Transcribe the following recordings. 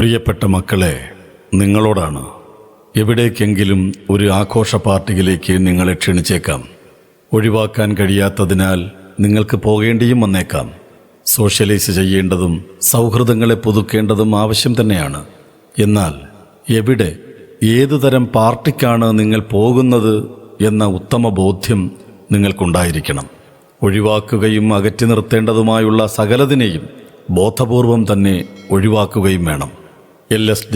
പ്രിയപ്പെട്ട മക്കളെ, നിങ്ങളോടാണ്. എവിടേക്കെങ്കിലും ഒരു ആഘോഷ പാർട്ടിയിലേക്ക് നിങ്ങളെ ക്ഷണിച്ചേക്കാം. ഒഴിവാക്കാൻ കഴിയാത്തതിനാൽ നിങ്ങൾക്ക് പോകേണ്ടിയും വന്നേക്കാം. സോഷ്യലൈസ് ചെയ്യേണ്ടതും സൗഹൃദങ്ങളെ പുതുക്കേണ്ടതും ആവശ്യം തന്നെയാണ്. എന്നാൽ എവിടെ, ഏതുതരം പാർട്ടിക്കാണ് നിങ്ങൾ പോകുന്നത് എന്ന ഉത്തമ ബോധ്യം നിങ്ങൾക്കുണ്ടായിരിക്കണം. ഒഴിവാക്കുകയും അകറ്റി നിർത്തേണ്ടതുമായുള്ള സകലതിനെയും ബോധപൂർവം തന്നെ ഒഴിവാക്കുകയും വേണം. LSD,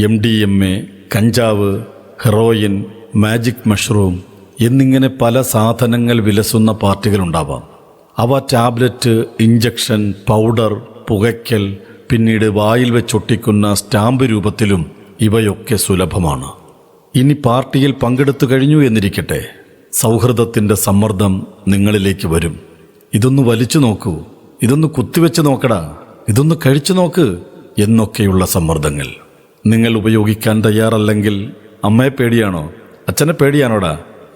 MDMA, കഞ്ചാവ്, ഹെറോയിൻ, മാജിക് മഷ്റൂം എന്നിങ്ങനെ പല സാധനങ്ങൾ വിലസുന്ന പാർട്ടികളുണ്ടാവാം. അവ ടാബ്ലറ്റ്, ഇഞ്ചക്ഷൻ, പൗഡർ, പുകയ്ക്കൽ, പിന്നീട് വായിൽ വെച്ചൊട്ടിക്കുന്ന സ്റ്റാമ്പ് രൂപത്തിലും ഇവയൊക്കെ സുലഭമാണ്. ഇനി പാർട്ടിയിൽ പങ്കെടുത്തു കഴിഞ്ഞു എന്നിരിക്കട്ടെ, സൗഹൃദത്തിൻ്റെ സമ്മർദ്ദം നിങ്ങളിലേക്ക് വരും. ഇതൊന്ന് വലിച്ചു നോക്കൂ, ഇതൊന്ന് കുത്തിവെച്ച് നോക്കടാ, ഇതൊന്ന് കഴിച്ചു നോക്ക് എന്നൊക്കെയുള്ള സമ്മർദ്ദങ്ങൾ. നിങ്ങൾ ഉപയോഗിക്കാൻ തയ്യാറല്ലെങ്കിൽ അമ്മയെ പേടിയാണോ, അച്ഛനെ പേടിയാണോടാ,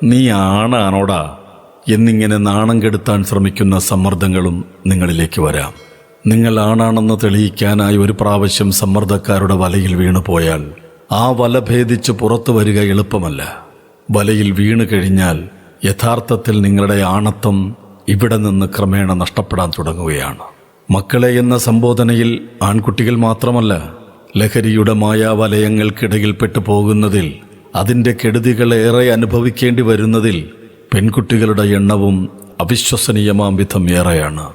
നീ ആണാണോടാ എന്നിങ്ങനെ നാണം കെടുത്താൻ ശ്രമിക്കുന്ന സമ്മർദ്ദങ്ങളും നിങ്ങളിലേക്ക് വരാം. നിങ്ങൾ ആണാണെന്ന് തെളിയിക്കാനായി ഒരു പ്രാവശ്യം സമ്മർദ്ദക്കാരുടെ വലയിൽ വീണുപോയാൽ ആ വല ഭേദിച്ച് പുറത്തു വരിക എളുപ്പമല്ല. വലയിൽ വീണു കഴിഞ്ഞാൽ യഥാർത്ഥത്തിൽ നിങ്ങളുടെ ആണത്വം ഇവിടെ നിന്ന് ക്രമേണ നഷ്ടപ്പെടാൻ തുടങ്ങുകയാണ്. മക്കളെ എന്ന സംബോധനയിൽ ആൺകുട്ടികൾ മാത്രമല്ല, ലഹരിയുടെ മായാവലയങ്ങൾക്കിടയിൽപ്പെട്ടു പോകുന്നതിൽ, അതിൻ്റെ കെടുതികളേറെ അനുഭവിക്കേണ്ടി വരുന്നതിൽ പെൺകുട്ടികളുടെ എണ്ണവും അവിശ്വസനീയമാം വിധം ഏറെയാണ്.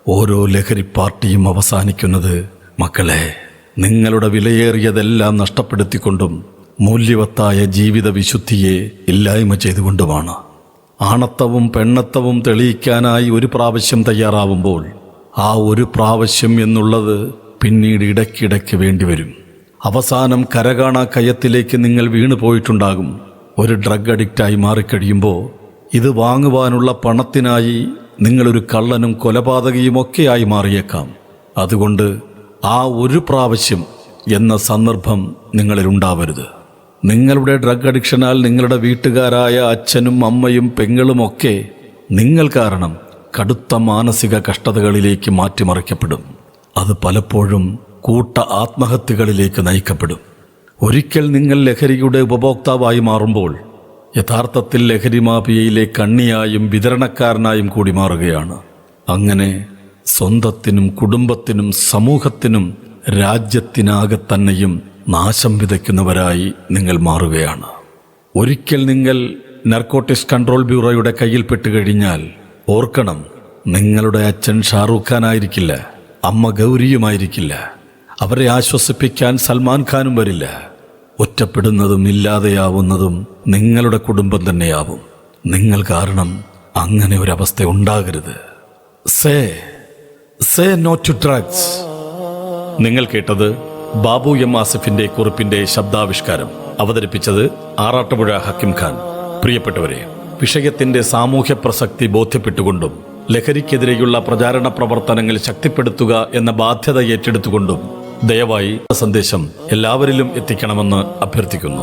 ഓരോ ലഹരി പാർട്ടിയും അവസാനിക്കുന്നത് മക്കളെ നിങ്ങളുടെ വിലയേറിയതെല്ലാം നഷ്ടപ്പെടുത്തിക്കൊണ്ടും മൂല്യവത്തായ ജീവിത വിശുദ്ധിയെ ഇല്ലായ്മ ചെയ്തുകൊണ്ടുമാണ്. ആണത്തവും പെണ്ണത്തവും തെളിയിക്കാനായി ഒരു പ്രാവശ്യം തയ്യാറാവുമ്പോൾ ആ ഒരു പ്രാവശ്യം എന്നുള്ളത് പിന്നീട് ഇടയ്ക്കിടയ്ക്ക് വേണ്ടിവരും. അവസാനം കരകാണാ കയത്തിലേക്ക് നിങ്ങൾ വീണു പോയിട്ടുണ്ടാകും. ഒരു ഡ്രഗ് അഡിക്റ്റായി മാറിക്കഴിയുമ്പോൾ ഇത് വാങ്ങുവാനുള്ള പണത്തിനായി നിങ്ങളൊരു കള്ളനും കൊലപാതകിയുമൊക്കെയായി മാറിയേക്കാം. അതുകൊണ്ട് ആ ഒരു പ്രാവശ്യം എന്ന സന്ദർഭം നിങ്ങളിലുണ്ടാവരുത്. നിങ്ങളുടെ ഡ്രഗ് അഡിക്ഷനാൽ നിങ്ങളുടെ വീട്ടുകാരായ അച്ഛനും അമ്മയും പെങ്ങളുമൊക്കെ നിങ്ങൾ കാരണം കടുത്ത മാനസിക കഷ്ടതകളിലേക്ക് മാറ്റിമറിക്കപ്പെടും. അത് പലപ്പോഴും കൂട്ട ആത്മഹത്യകളിലേക്ക് നയിക്കപ്പെടും. ഒരിക്കൽ നിങ്ങൾ ലഹരിയുടെ ഉപഭോക്താവായി മാറുമ്പോൾ യഥാർത്ഥത്തിൽ ലഹരി മാഫിയയിലെ കണ്ണിയായും വിതരണക്കാരനായും കൂടി മാറുകയാണ്. അങ്ങനെ സ്വന്തത്തിനും കുടുംബത്തിനും സമൂഹത്തിനും രാജ്യത്തിനാകെ തന്നെയും നാശം വിതയ്ക്കുന്നവരായി നിങ്ങൾ മാറുകയാണ്. ഒരിക്കൽ നിങ്ങൾ നർക്കോട്ടിക്സ് കൺട്രോൾ ബ്യൂറോയുടെ കയ്യിൽപ്പെട്ട് കഴിഞ്ഞാൽ ഓർക്കണം, നിങ്ങളുടെ അച്ഛൻ ഷാറൂഖ് ഖാൻ ആയിരിക്കില്ല, അമ്മ ഗൗരിയുമായിരിക്കില്ല, അവരെ ആശ്വസിപ്പിക്കാൻ സൽമാൻ ഖാനും വരില്ല. ഒറ്റപ്പെടുന്നതും ഇല്ലാതെയാവുന്നതും നിങ്ങളുടെ കുടുംബം തന്നെയാവും. നിങ്ങൾ കാരണം അങ്ങനെ ഒരവസ്ഥ ഉണ്ടാകരുത്. Say no to drugs. നിങ്ങൾ കേട്ടത് ബാബു എം ആസിഫിന്റെ കുറിപ്പിന്റെ ശബ്ദാവിഷ്കാരം. അവതരിപ്പിച്ചത് ആറാട്ടുപുഴ ഹക്കിം ഖാൻ. പ്രിയപ്പെട്ടവരെ, വിഷയത്തിന്റെ സാമൂഹ്യ പ്രസക്തി ബോധ്യപ്പെട്ടുകൊണ്ടും ലഹരിക്കെതിരെയുള്ള പ്രചാരണ പ്രവർത്തനങ്ങൾ ശക്തിപ്പെടുത്തുക എന്ന ബാധ്യത ഏറ്റെടുത്തുകൊണ്ടും ദയവായി സന്ദേശം എല്ലാവരിലും എത്തിക്കണമെന്ന് അഭ്യർത്ഥിക്കുന്നു.